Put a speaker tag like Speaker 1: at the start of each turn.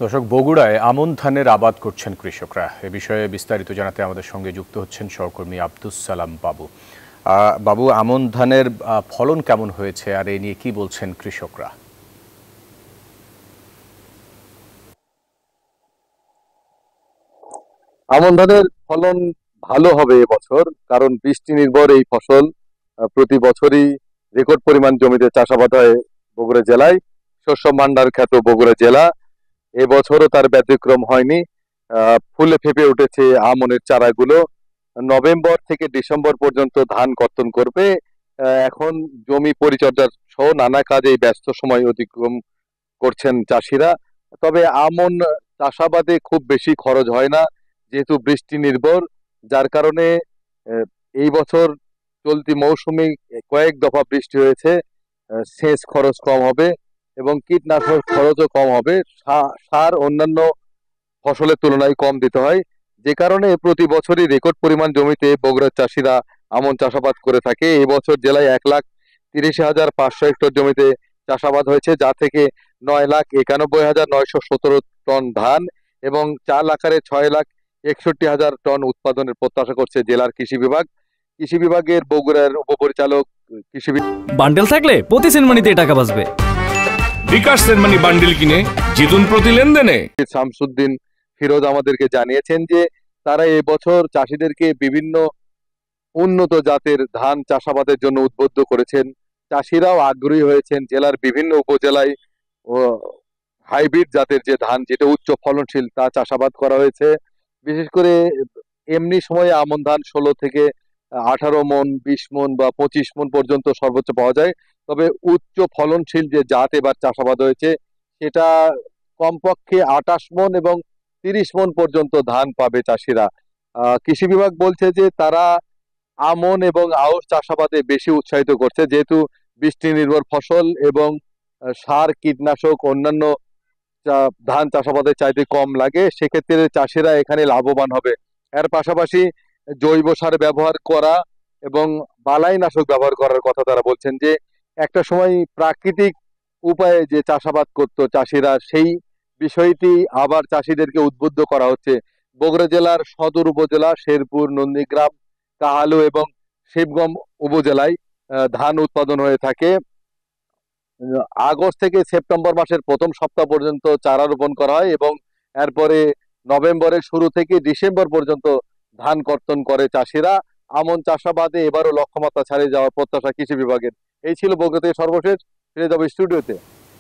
Speaker 1: দর্শক, বগুড়ায় আমন ধানের আবাদ করছেন কৃষকরা। এ বিষয়ে বিস্তারিত জানাতে আমাদের সঙ্গে যুক্ত হচ্ছেন সহকর্মী আব্দুস সালাম বাবু। বাবু, আমন ধানের ফলন কেমন হয়েছে আর এ নিয়ে কি বলছেন কৃষকরা?
Speaker 2: আমন ধানের ফলন ভালো হবে এবছর, কারণ বৃষ্টি নির্ভর এই ফসল। প্রতি বছরই রেকর্ড পরিমাণ জমিতে চাষাবাদ হয় বগুড়া জেলায়। শস্য ভান্ডার খ্যাত বগুড়া জেলা, এবছরও তার ব্যতিক্রম হয়নি। ফুলে ফেঁপে উঠেছে আমনের চারাগুলো। নভেম্বর থেকে ডিসেম্বর পর্যন্ত ধান কর্তন করবে। এখন জমি পরিচর্যা সহ নানা কাজে ব্যস্ত সময় অতিক্রম করছেন চাষিরা। তবে আমন চাষাবাদে খুব বেশি খরচ হয় না, যেহেতু বৃষ্টি নির্ভর, যার কারণে আহ, এই বছর চলতি মৌসুমে কয়েক দফা বৃষ্টি হয়েছে। সেচ খরচ কম হবে এবং কীটনাশক খরচও কম হবে। সার অন্যান্য ফসলের তুলনায় কম দিতে হয়, যে কারণে প্রতি বছরই রেকর্ড পরিমাণ জমিতে বগুড়ার চাষিরা আমন চাষাবাদ করে থাকে। এবছর জেলায় 1,83,500 হেক্টর জমিতে চাষাবাদ হয়েছে, যা থেকে 9,91,917 টন ধান এবং চাল আকারে 6,61,000 টন উৎপাদনের প্রত্যাশা করছে জেলার কৃষি বিভাগ। কৃষি বিভাগের বগুড়ার উপপরিচালক কৃষি
Speaker 3: বান্ডেল থাকলে প্রতি সেনমানিতে টাকা বাঁচবে।
Speaker 4: বিকাশ সেনমানি বান্ডিল কিনে জিতুন প্রতি লেনদেনে।
Speaker 2: শামসুদ্দিন ফিরোজ আমাদেরকে জানিয়েছেন যে তারা এবছর চাষিদেরকে বিভিন্ন উন্নত জাতের ধান চাষাবাদের জন্য উদ্বুদ্ধ করেছেন। চাষিরাও আগ্রহী হয়েছেন। জেলার বিভিন্ন উপজেলায় ও হাইব্রিড জাতের যে ধান, যেটা উচ্চ ফলনশীল, তা চাষাবাদ করা হয়েছে। বিশেষ করে এমনি সময়ে আমন ধান 16 থেকে 18 মন, 20 মন বা 25 মন পর্যন্ত সর্বোচ্চ পাওয়া যায়। তবে উচ্চ ফলনশীল যে জাত এবার চাষাবাদ হয়েছে, সেটা কমপক্ষে 28 মন এবং 30 মন পর্যন্ত ধান পাবে চাষিরা। কৃষি বিভাগ বলছে যে তারা আমন এবং আউশ চাষাবাদে বেশি উৎসাহিত করছে, যেহেতু বৃষ্টি নির্ভর ফসল এবং সার কীটনাশক অন্যান্য ধান চাষাবাদের চাইতে কম লাগে। সেক্ষেত্রে চাষিরা এখানে লাভবান হবে। এর পাশাপাশি জৈব সার ব্যবহার করা এবং বালাইনাশক ব্যবহার করার কথা তারা বলছেন, যে একটা সময় প্রাকৃতিক উপায়ে যে চাষাবাদ করত চাষিরা, সেই বিষয়টি আবার চাষিদেরকে উদ্বুদ্ধ করা হচ্ছে। বগুড়া জেলার সদর উপজেলা শেরপুর, নন্দীগ্রাম, কাহালু এবং শিবগঞ্জ উপজেলায় ধান উৎপাদন হয়ে থাকে। আগস্ট থেকে সেপ্টেম্বর মাসের প্রথম সপ্তাহ পর্যন্ত চারা রোপণ করা হয় এবং এরপরে নভেম্বরের শুরু থেকে ডিসেম্বর পর্যন্ত ধান কর্তন করে চাষিরা। আমন চাষাবাদে এবারও লক্ষ্যমাত্রা ছাড়িয়ে যাওয়ার প্রত্যাশা কৃষি বিভাগের। এই ছিল বগুড়া থেকে সর্বশেষ। ফিরে যাবো স্টুডিওতে।